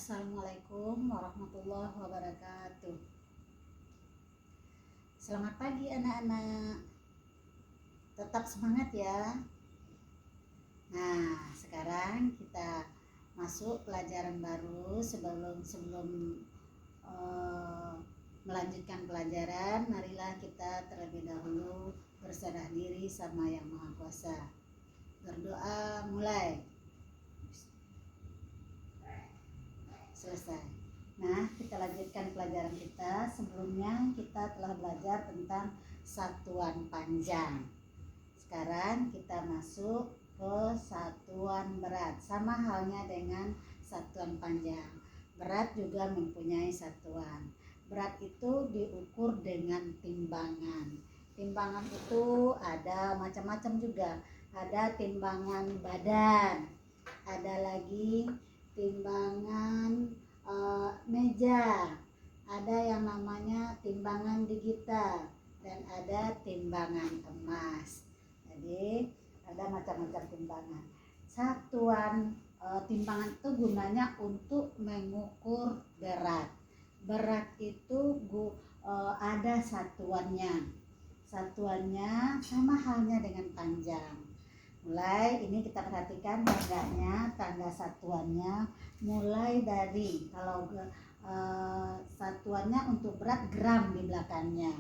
Assalamualaikum warahmatullahi wabarakatuh. Selamat pagi anak-anak. Tetap semangat ya. Nah, sekarang kita masuk pelajaran baru. Sebelum melanjutkan pelajaran, marilah kita terlebih dahulu berserah diri sama Yang Maha Kuasa. Berdoa mulai. Selesai. Nah, kita lanjutkan pelajaran kita. Sebelumnya kita telah belajar tentang satuan panjang. Sekarang kita masuk ke satuan berat. Sama halnya dengan satuan panjang. Berat juga mempunyai satuan. Berat itu diukur dengan timbangan. Timbangan itu ada macam-macam juga. Ada timbangan badan, ada lagi timbangan meja, ada yang namanya timbangan digital, dan ada timbangan emas. Jadi ada macam-macam timbangan. Satuan timbangan itu gunanya untuk mengukur berat. Berat itu ada satuannya. Satuannya sama halnya dengan panjang. Mulai ini kita perhatikan tangganya, tangga satuannya mulai dari kalau satuannya untuk berat gram di belakangnya,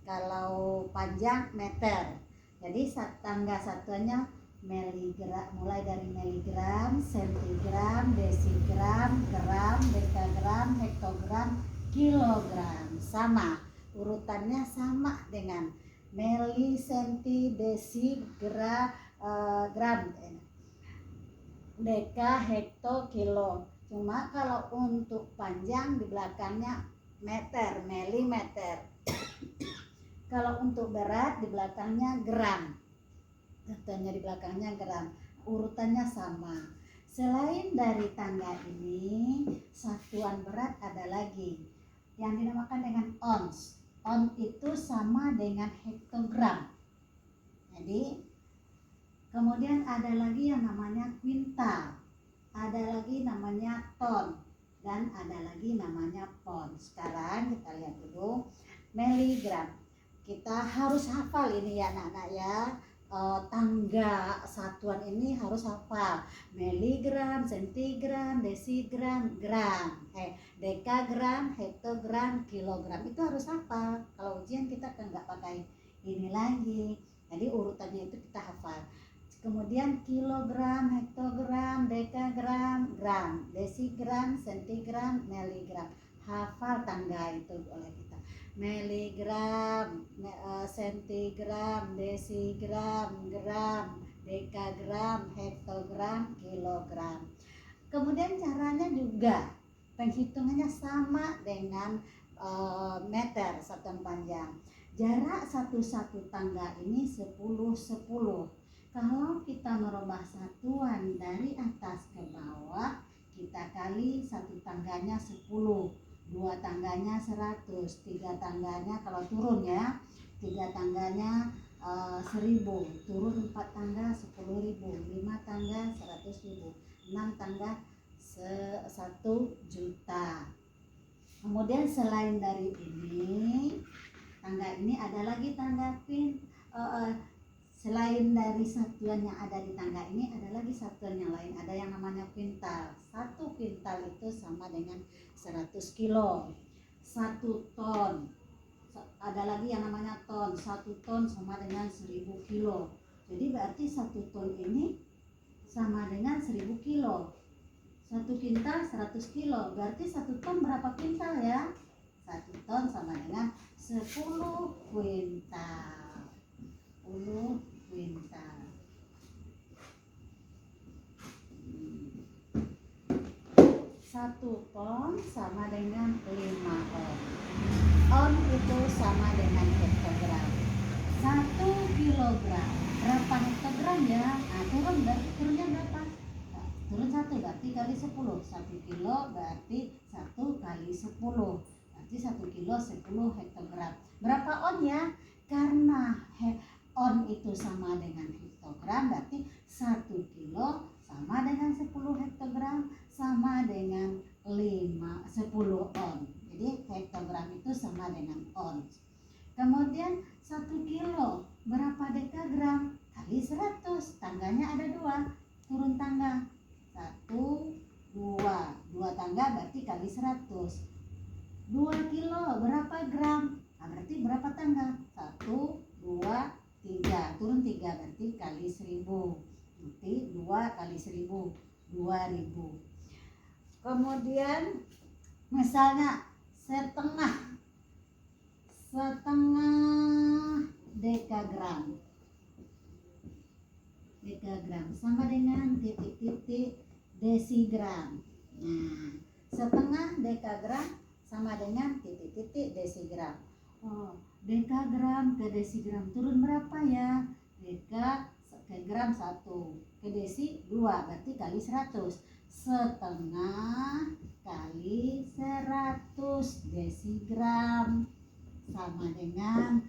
kalau panjang meter. Jadi tangga satuannya miligram, mulai dari miligram, sentigram, desigram, gram, dekagram, hektogram, kilogram. Sama urutannya sama dengan mili, senti, desi, gram, deka, hekto, kilo. Cuma kalau untuk panjang di belakangnya meter, milimeter. Kalau untuk berat di belakangnya gram. Contohnya di belakangnya gram. Urutannya sama. Selain dari tangga ini, satuan berat ada lagi yang dinamakan dengan ons. Ons itu sama dengan hektogram. Jadi kemudian ada lagi yang namanya kuintal, ada lagi namanya ton, dan ada lagi namanya pon. Sekarang kita lihat dulu miligram. Kita harus hafal ini ya anak-anak ya. Tangga satuan ini harus hafal. Miligram, sentigram, desigram, gram, dekagram, hektogram, kilogram. Itu harus hafal. Kalau ujian kita kan nggak pakai ini lagi. Jadi urutannya itu kita hafal. Kemudian kilogram, hektogram, dekagram, gram, desigram, sentigram, miligram. Hafal tangga itu oleh kita. Miligram, sentigram, desigram, gram, dekagram, hektogram, kilogram. Kemudian caranya juga penghitungannya sama dengan meter satuan panjang. Jarak satu-satu tangga ini 10-10. Kalau kita merubah satuan dari atas ke bawah, kita kali satu tangganya 10, dua tangganya 100, tiga tangganya kalau turun ya, tiga tangganya 1000, turun 4 tangga 10.000, 5 tangga 100.000, 6 tangga 1 juta. Kemudian selain dari ini, tangga ini ada lagi tangga selain dari satuan yang ada di tangga ini, ada lagi satuan yang lain, ada yang namanya kuintal. 1 kuintal itu sama dengan 100 kilo. 1 ton, ada lagi yang namanya ton. 1 ton sama dengan 1000 kilo. Jadi berarti 1 ton ini sama dengan 1000 kilo. 1 kuintal 100 kilo, berarti 1 ton berapa kuintal ya? 1 ton sama dengan 10 kuintal. 10 kuintal. Satu ton sama dengan 5 on. On itu sama dengan hektogram. 1 kilogram berapa hektogram ya? Nah, turunnya berapa? Nah, turun 1 berarti kali 10. 1 kilo berarti 1 kali 10. Berarti 1 kilo 10 hektogram. Berapa on ya? Karena on itu sama dengan hektogram, berarti 1 kilo sama dengan 10 hektogram sama dengan 5 10 on. Jadi hektogram itu sama dengan ons. Kemudian 1 kilo berapa dekagram? Kali 100, tangganya ada 2, turun tangga 1, 2 tangga berarti kali 100. 2 kilo berapa gram? Nah, berarti berapa tangga? 1, 2, 3, turun 3 berarti kali 1000. Berarti 2 kali 1000, 2000. Kemudian misalnya setengah dekagram sama dengan titik-titik desigram. Nah, setengah dekagram sama dengan titik-titik desigram. Dekagram ke desigram turun berapa ya? Deka ke gram 1, ke desi 2, berarti kali 100. Setengah kali 100 desigram sama dengan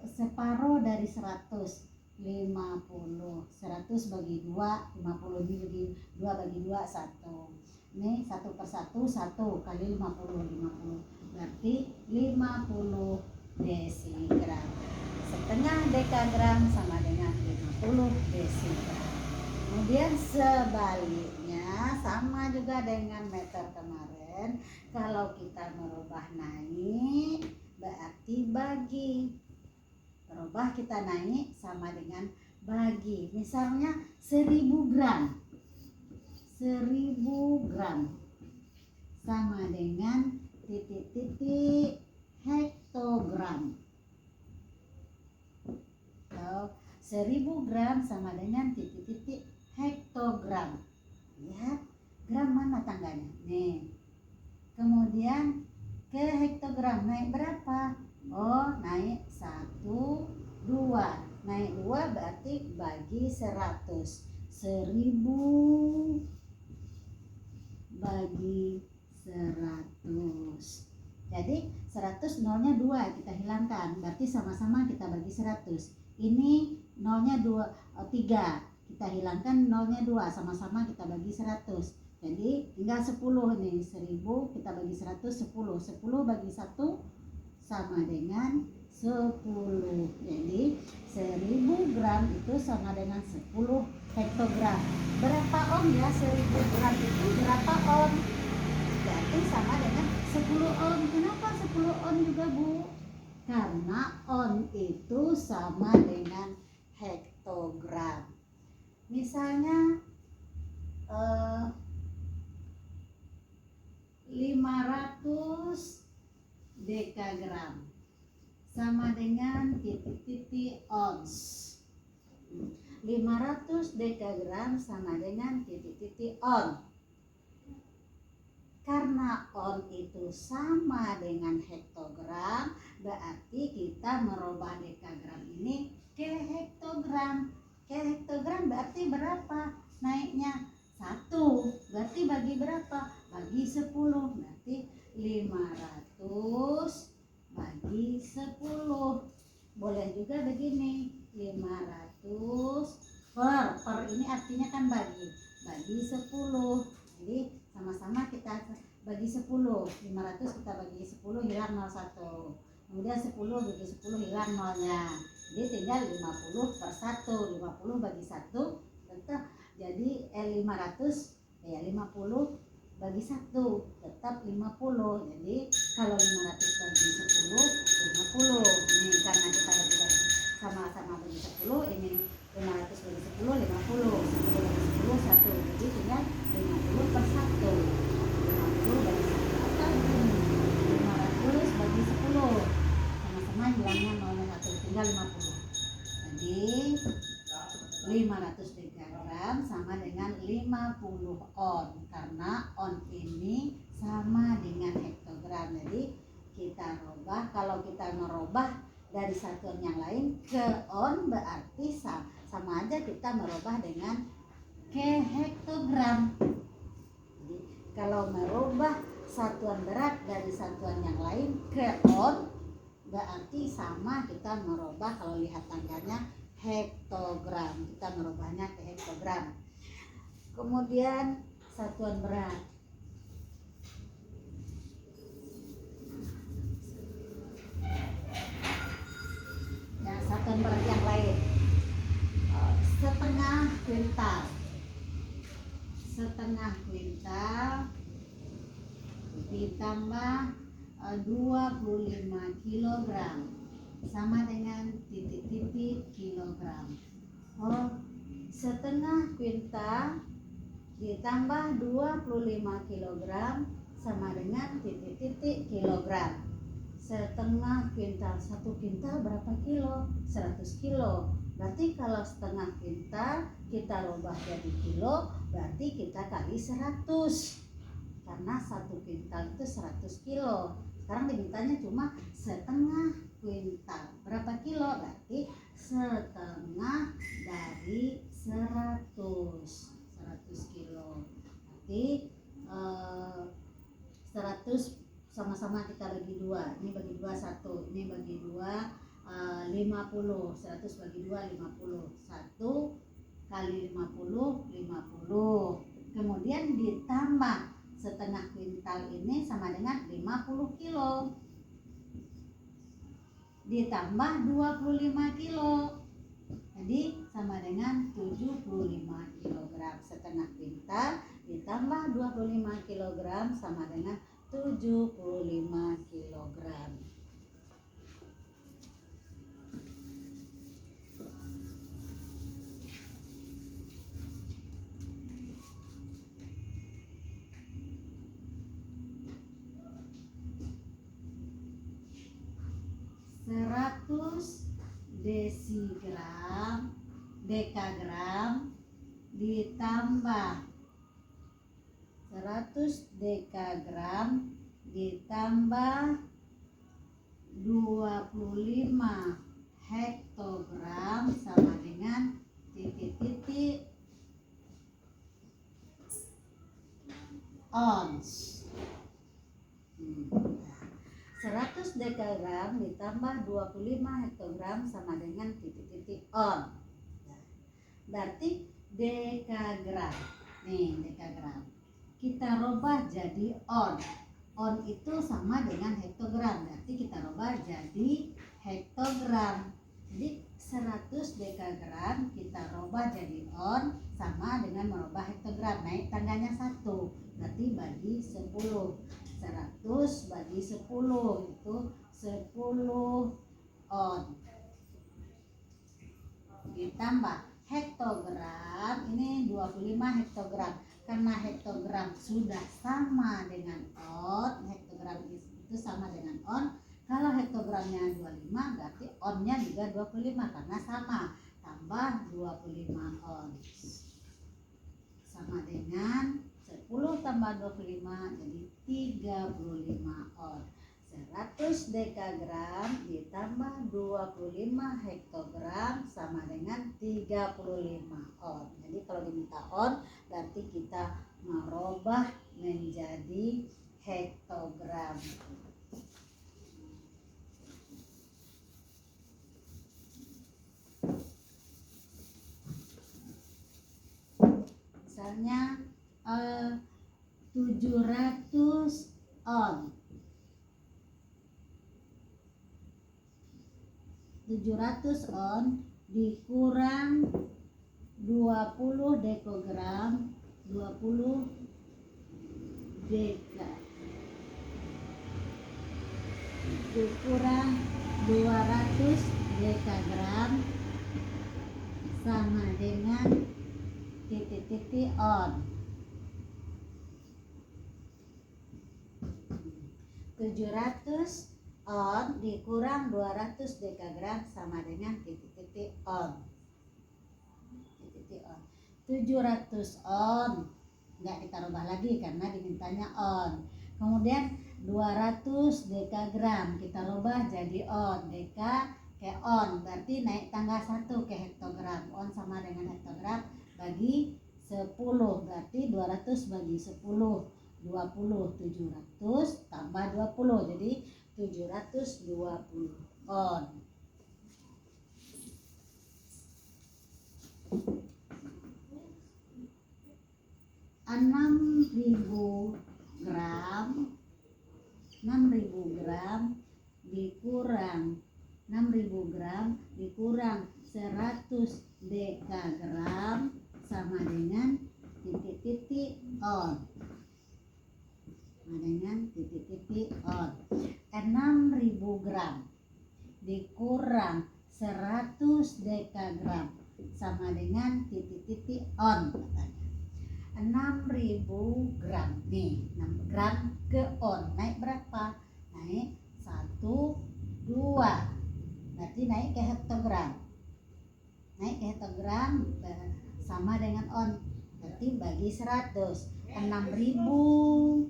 separuh dari 100, 50. 100 bagi 2, 50 bagi 2 bagi 2, 1. Ini 1 per 1, 1 kali 50, berarti 50 desigram. Setengah dekagram sama dengan 50 desigram. Kemudian sebaliknya sama juga dengan meter kemarin. Kalau kita merubah naik berarti bagi. Merubah kita naik sama dengan bagi. Misalnya 1000 gram. 1000 gram sama dengan titik-titik hektogram. 1000 gram sama dengan titik-titik hektogram. Lihat gram mana tangganya? Nih. Kemudian ke hektogram naik berapa? Naik 1, 2. Naik 2 berarti bagi 100. 1000 bagi 100. Jadi 100 nolnya 2 kita hilangkan, berarti sama-sama kita bagi 100. Ini nolnya 3, kita hilangkan nolnya 2, sama-sama kita bagi 100. Jadi tinggal 10 nih, 1000 kita bagi 100, 10. 10 bagi 1 sama dengan 10. Jadi 1000 gram itu sama dengan 10 hektogram. Berapa ohm ya? 1000 gram itu berapa ohm? Berarti sama dengan 10 ohm. Kenapa 10 ohm juga, Bu? Karena ohm itu sama dengan hektogram. Misalnya 500 dekagram sama dengan titik-titik ons. 500 dekagram sama dengan titik-titik on. Karena on itu sama dengan hektogram, berarti kita merubah dekagram ini ke hektogram. Ke hektogram berarti berapa naiknya? 1. Berarti bagi berapa? Bagi 10. Berarti 500 bagi 10. Boleh juga begini, 500 per ini artinya kan bagi 10. Jadi sama-sama kita bagi 10. 500 kita bagi 10 hilang 01. Kemudian 10 bagi 10 hilang nolnya. Jadi tinggal 50 per 1. 50 bagi 1 tetap jadi 500 ya 50 bagi 1 tetap 50. Jadi kalau 500 bagi 10 50. Ini karena kita bagi sama-sama bagi 10, ini 500 bagi 10 50. 10 bagi 10 1. Jadi tinggal 50 per 1. 50 bagi 1 atau 500 bagi 10. Sama-sama hilangnya nolnya 1, tinggal 50. Jadi 500 dekagram sama dengan 50 on, karena on ini sama dengan hektogram. Jadi kita rubah, kalau kita merubah dari satuan yang lain ke on berarti sama aja kita merubah dengan ke hektogram. Jadi kalau merubah satuan berat dari satuan yang lain ke on berarti sama kita merubah, kalau lihat tangganya hektogram, kita merubahnya ke hektogram. Kemudian satuan berat. ditambah 25 kilogram sama dengan titik-titik kilogram. Setengah kuintal ditambah 25 kilogram sama dengan titik-titik kilogram. Setengah kuintal, 1 kuintal berapa kilo? 100 kilo. Berarti kalau setengah kuintal kita rubah jadi kilo, berarti kita kali 100. Karena 1 kuintal itu 100 kilo. Sekarang dimintanya cuma setengah kuintal. Berapa kilo? Berarti setengah dari 100 kilo. Berarti 100 sama-sama kita bagi 2. Ini bagi 2 1, ini bagi 2 50. 100 bagi 2 50. 1 kali 50 50. Kemudian ditambah setengah kuintal ini sama dengan 50 kilo. Ditambah 25 kilo. Jadi sama dengan 75 kilogram. Setengah kuintal ditambah 25 kilogram sama dengan 75 kilogram. Dekagram ditambah 100 dekagram ditambah 25 hektogram sama dengan titik-titik ons. 100 dekagram ditambah 25 hektogram sama dengan titik-titik on. Berarti dekagram. Nih, dekagram. Kita rubah jadi on. On itu sama dengan hektogram. Berarti kita rubah jadi hektogram. Jadi 100 dekagram kita rubah jadi on sama dengan merubah hektogram. Naik tangganya 1. Berarti bagi 10. 100 bagi 10 itu 10 on. Ditambah hektogram, ini 25 hektogram. Karena hektogram sudah sama dengan on, hektogram itu sama dengan on. Kalau hektogramnya 25 berarti onnya juga 25 karena sama. Tambah 25 on sama dengan 10 tambah 25 jadi 35 on. 100 dekagram ditambah 25 hektogram sama dengan 35 on. Jadi kalau diminta on berarti kita merubah menjadi hektogram. Misalnya 700 on. 700 on dikurang 20 dekogram, 20 deka dikurang 200 dekagram sama dengan titik-titik on. 700 on dikurang 200 dekagram sama dengan titik-titik on. Titik-titik on. 700 on nggak kita rubah lagi karena dimintanya on. Kemudian 200 dekagram kita rubah jadi on. Deka ke on berarti naik tangga 1 ke hektogram. On sama dengan hektogram bagi 10 berarti 200 bagi 10 20. 700 tambah 20 jadi 720 on. 6.000 gram dikurang 6.000 gram dikurang 100 dekagram sama dengan titik-titik on. Sama dengan titik on. 6.000 gram dikurang 100 dekagram sama dengan on katanya. 6.000 gram nih, 6 gram ke on naik berapa? Naik 1, 2, berarti naik ke hektogram. Naik ke hektogram sama dengan on, berarti bagi 100. 6.000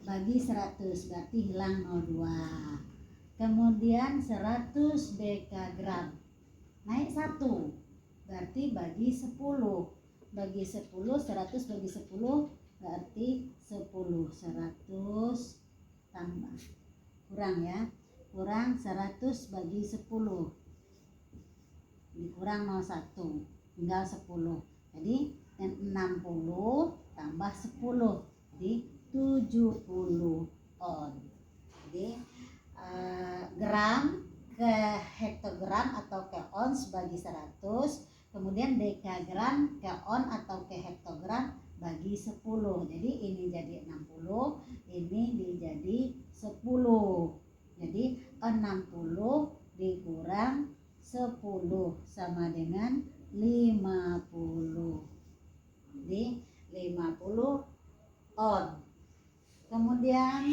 bagi 100 berarti hilang 02. Kemudian 100 dekagram naik 1, berarti bagi 10. Bagi 10, 100 bagi 10 berarti 10. 100 tambah kurang ya, kurang 100 bagi 10 dikurang 01 tinggal 10. Jadi 60 tambah 10 jadi 70 on. Jadi gram ke hektogram atau ke ons bagi 100, kemudian dekagram ke on atau ke hektogram bagi 10. Jadi ini jadi 60, ini jadi 10. Jadi 60 dikurang 10 sama dengan 50. Jadi 50 on. Kemudian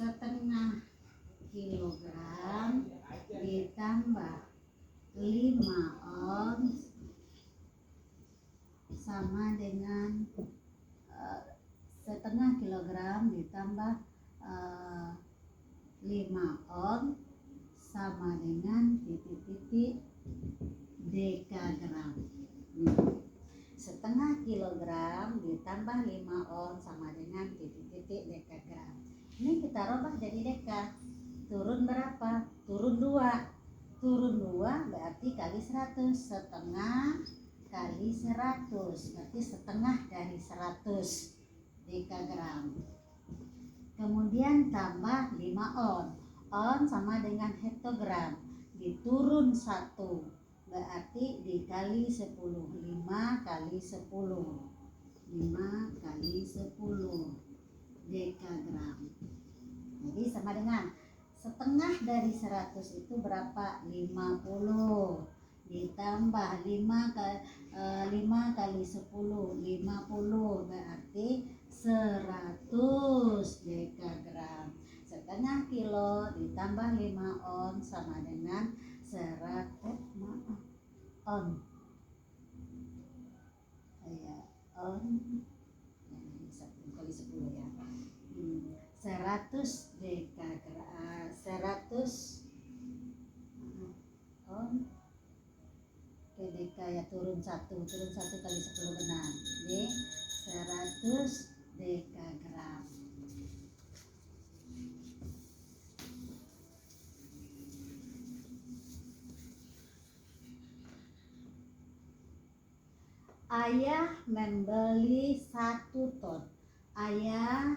setengah kilogram ditambah 5 ons sama dengan setengah kilogram ditambah 5 ons sama dengan dekagram. Setengah kilogram ditambah 5 ons sama dengan dekagram. Ini kita rubah jadi deka. Turun berapa? Turun 2. Turun 2 berarti kali 100. Setengah kali 100 berarti setengah dari 100 dekagram. Kemudian tambah 5 on. On sama dengan hektogram. Diturun 1 berarti dikali 10. 5 kali 10. 5 kali 10 dekagram. Jadi sama dengan setengah dari 100 itu berapa? 50 ditambah 5 kali 10 50 berarti 100 dekagram. Setengah kilo ditambah 5 on sama dengan 100 on. On kali 10 ya. 100 dekagram. 100 on ke deka ya, turun 1 kali 10 benar. Jadi 100 dekagram. Ayah membeli 1 ton. Ayah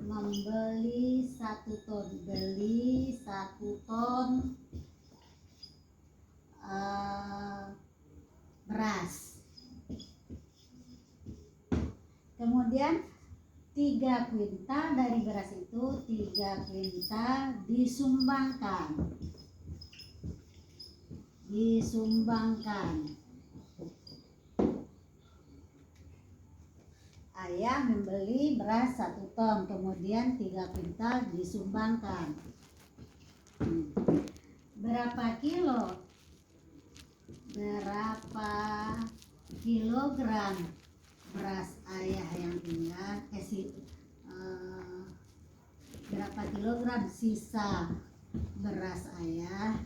membeli 1 ton. Beli 1 ton beras. Kemudian 3 kuintal dari beras itu 3 kuintal disumbangkan. Ayah membeli beras 1 ton, kemudian 3 kuintal disumbangkan. Berapa kilogram beras ayah yang tinggal? Berapa kilogram sisa beras ayah?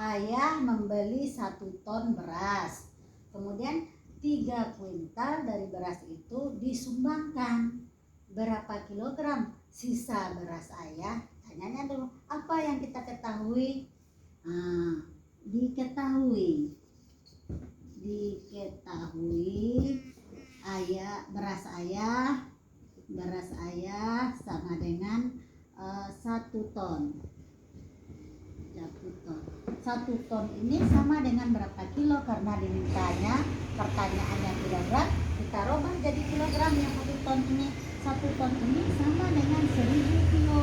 Ayah membeli 1 ton beras, kemudian 3 kuintal dari beras itu disumbangkan. Berapa kilogram sisa beras ayah? Tanyanya dulu, apa yang kita diketahui, diketahui beras ayah sama dengan 1 ton. 1 ton ini sama dengan berapa kilo? Karena dimintanya pertanyaannya kilogram, kita rubah jadi kilogram. Yang 1 ton ini, 1 ton ini sama dengan 1000 kilo.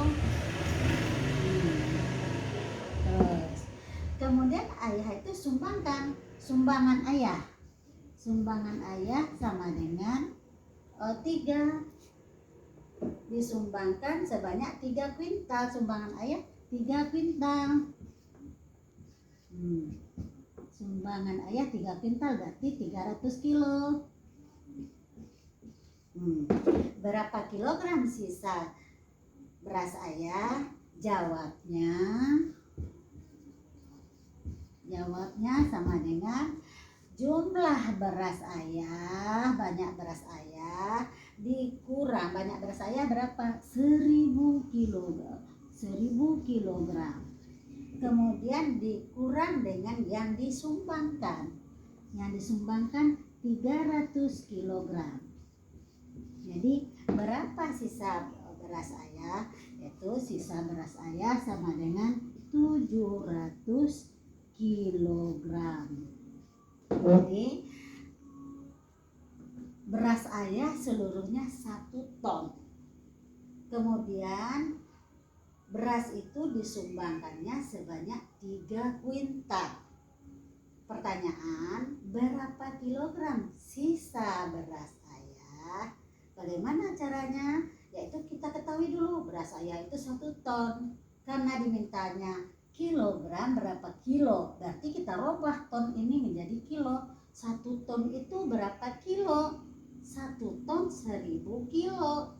Terus kemudian ayah itu sumbangan ayah sama dengan 3, disumbangkan sebanyak 3 kuintal. Sumbangan ayah 3 kuintal. Sumbangan ayah 3 kuintal berarti 300 kilo. Berapa kilogram sisa beras ayah? Jawabnya sama dengan jumlah beras ayah, banyak beras ayah dikurang banyak beras ayah berapa? 1000 kilogram. Kemudian dikurang dengan yang disumbangkan. Yang disumbangkan 300 kilogram. Jadi berapa sisa beras ayah? Yaitu sisa beras ayah sama dengan 700 kilogram. Jadi beras ayah seluruhnya 1 ton. Kemudian beras itu disumbangkannya sebanyak 3 kuintal. Pertanyaan, berapa kilogram sisa beras ayah? Bagaimana caranya? Yaitu kita ketahui dulu beras ayah itu 1 ton. Karena dimintanya kilogram, berapa kilo? Berarti kita rubah ton ini menjadi kilo. 1 ton itu berapa kilo? 1 ton 1000 kilo.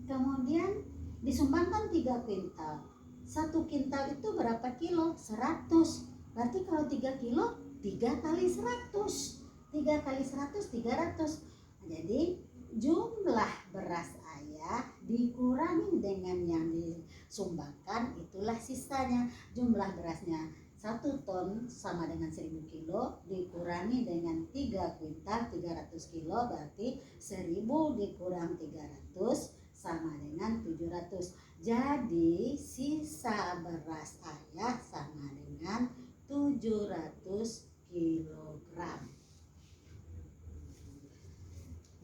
Kemudian disumbangkan 3 kuintal. 1 kuintal itu berapa kilo? 100. Berarti kalau 3 kilo, 3 kali 100. 3 kali 100, 300. Jadi jumlah beras ayah dikurangi dengan yang disumbangkan, itulah sisanya. Jumlah berasnya 1 ton sama dengan 1000 kilo dikurangi dengan 3 kuintal 300 kilo, berarti 1000 dikurang 300 sama dengan 700. Jadi sisa beras ayah sama dengan 700 kilogram.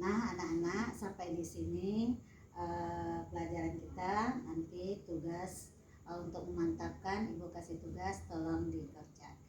Nah, anak-anak, sampai di sini pelajaran kita. Nanti tugas untuk memantapkan, Ibu kasih tugas, tolong dikerjakan.